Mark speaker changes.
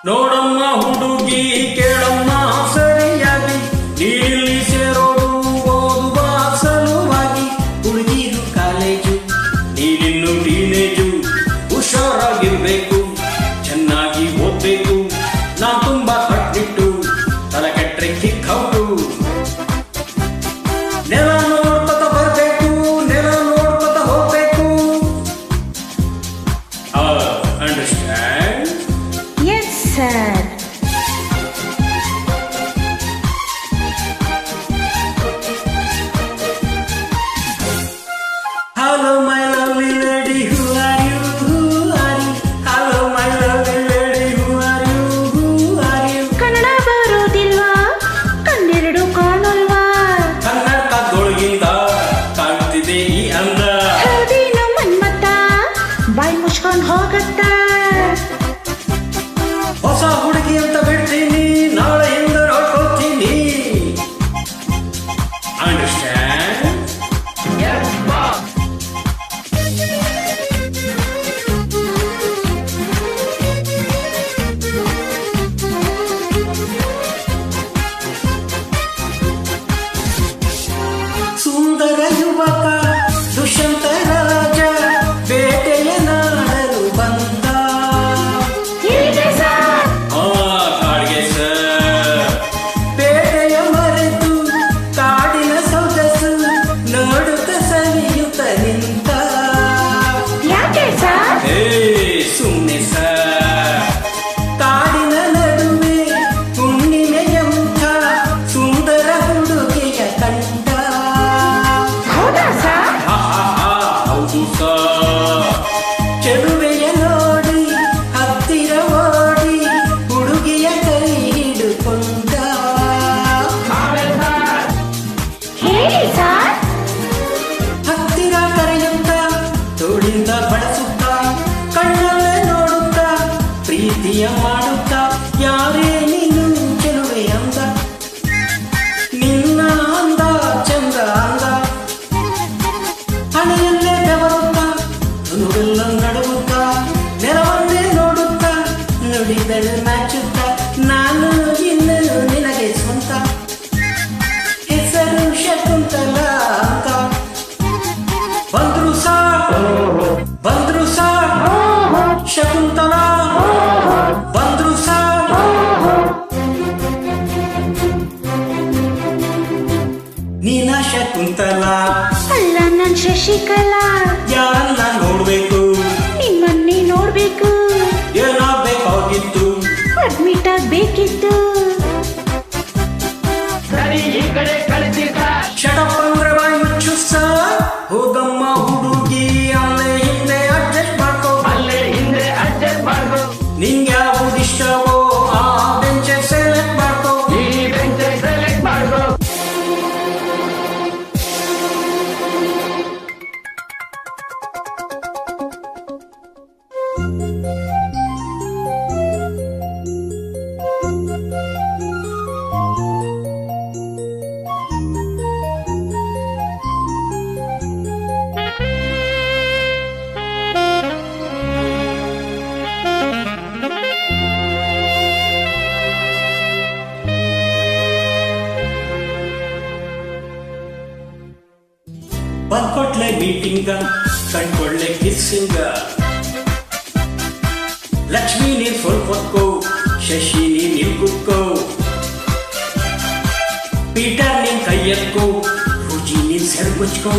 Speaker 1: ನೋಡಮ್ಮ ಹುಡುಗಿ ಕೇಳಮ್ಮ ಸರಿಯಾಗಿ, ಇಲ್ಲಿ ಸೇರೋದು ಓದುವ ಸಲುವಾಗಿ. ಹುಡುಗಿರು ಕಾಲೇಜು, ನೀನಿನ್ನು ಟೀನೇಜು, ಹುಷಾರಾಗಿರ್ಬೇಕು, ಚೆನ್ನಾಗಿ ಓದ್ಬೇಕು. ನಾ ತುಂಬಾ ಕಟ್ಟಿಟ್ಟು ತಲೆ ಕೆಟ್ರೆ ಕಿಕ್ ಹೌದು. ನೆಲ ನೋಡ್ಕೊತ ಬರ್ಬೇಕು, ನೆಲ ನೋಡ್ಕೊತ ಹೋಗ್ಬೇಕು. Understand?
Speaker 2: Yes sir.
Speaker 1: Hello my lovely lady, who are you? Who are you? Hello my lovely lady, who are you? Who are you?
Speaker 2: Kannada ಬರೋದಿಲ್ವಾ? ಕಣ್ಣೆರಡು ಕಾಣಲ್ವಾ?
Speaker 1: ಕನ್ನಡ ಕಾದೊಳಗಿಂದ ಕಾಣ್ತಿದೆ ಈ ಅಂದ.
Speaker 2: ಹೌದೇನು ಮನ್ಮತ್ತ, ಬಾಯಿ ಮುಚ್ಕೊಂಡ್ ಹೋಗತ್ತ.
Speaker 1: ಹೊಸ ಹುಡುಗಿ ಅಂತ ಬಿಡ್ತೀನಿ, ನಾಳೆಯಿಂದ ನೋಡ್ಕೊತೀನಿ. ಅಂಡರ್ಸ್ಟ್ಯಾಂಡ್? ಸುಂದರ ಯುವಕ ದುಷ್ಯಂತ ರಾಜ ಬೇಟೆಯ ನಾಡಲು ಬಂದ.
Speaker 2: ಹೇಗೆ ಸರ್?
Speaker 1: ಕಾಡಿಗೆ ಸರ್. ಬೇಟೆಯ ಮರೆತು ಕಾಡಿನ ಸೊಗಸು ನೋಡುತ್ತ ಸವಿಯುತ್ತ ನಿಂತ.
Speaker 2: ಯಾಕೆ ಸರ್?
Speaker 1: ಸುಮ್ಮನೆ ಸರ್. ಕಾಡಿನ ನಡುವೆ ಹುಣ್ಣಿಮೆಯಂಥ ಸುಂದರ ಹುಡುಗಿಯ ಕಂಡ.
Speaker 2: ಹೌದಾ ಸರ್?
Speaker 1: ಹೌದು ಸರ್. ಚೆಲುವೆಯ ನೋಡಿ ಹತ್ತಿರ ಓಡಿ ಹುಡುಗಿಯ ಕೈ ಹಿಡುಕೊಂಡ.
Speaker 2: ಹೇಳಿ ಸರ್.
Speaker 1: ಹತ್ತಿರ ಕರೆಯುತ್ತ ತೋಳಿಂದ ಬಳಸುತ್ತ ಕಣ್ಣಲ್ಲೇ ನೋಡುತ್ತ ಪ್ರೀತಿಯ ಮಾಡುತ್ತ. ಯಾರೇ ನೀನು ಚೆಲುವೆ ಅಂದ, ನಿನ್ನ ಅಂದ ಚಂದ ಅಂದ. ಹಣೆಯಲ್ಲೇ ಬೆವರುತ್ತ ನುಡುವೆಲ್ಲ ನಡುಗುತ್ತ ನೆಲವನ್ನೇ ನೋಡುತ್ತ ನುಡಿದಳು ನಾಚುತ್ತ. ನಾನು ಇನ್ನು ನಿನಗೆ ಸ್ವಂತ, ಹೆಸರು ಶಕುಂತಲ ಅಂತ. ಬಂದ್ರು ಸಾರ್, ಬಂದ್ರು ಸಾರ್, ಶಕುಂತಲ ಬಂದ್ರು ಸಾರ್. ನೀನ ಶಕುಂತಲ,
Speaker 2: ಅಲ್ಲ ನನ್ ಶಶಿಕಲಾ.
Speaker 1: ಯಾರನ್ನ ನೋಡ್ಬೇಕು,
Speaker 2: ನಿಮ್ಮನ್ನೇ ನೋಡ್ಬೇಕು,
Speaker 1: ಏನಾಗ್ಬೇಕಾಗಿತ್ತು,
Speaker 2: ಅಡ್ಮಿಟ್ ಆಗ್ಬೇಕಿತ್ತು.
Speaker 1: ಶಟಪ್ ಅಂದ್ರೆ ಬಾಯಿ ಮುಚ್ಚು ಸರ್. ಹೋಗಮ್ಮ ಹುಡುಗಿ, ಅಲ್ಲೇ ಹಿಂದೆ ಅಡ್ಜಸ್ಟ್ ಮಾಡ್ಕೋ. ನಿಂಗೆ ಯಾವ್ದು ಇಷ್ಟವೋ ಆ ಬೆಂಚ್ ಸೆಲೆಕ್ಟ್ ಮಾಡ್ಕೋ. ಬಂದ್ಕೊಟ್ಲೆ ಮೀಟಿಂಗ, ಕಂಡ್ಕೊಳ್ಳೆ ಕಿಸ್ಸಿಂಗ. ಲಕ್ಷ್ಮಿ ನೀನ್ ಸ್ವಲ್ಪ ಹೊತ್ಕೋ, ಶಶಿ ನೀನ್ ಇಲ್ಲಿ ಕುತ್ಕೋ. ಪೀಟರ್ ನೀನ್ ಕೈ ಎತ್ಕೋ, ರುಜಿ ನೀನ್ ಸೆರ್ ಮುಚ್ಕೋ.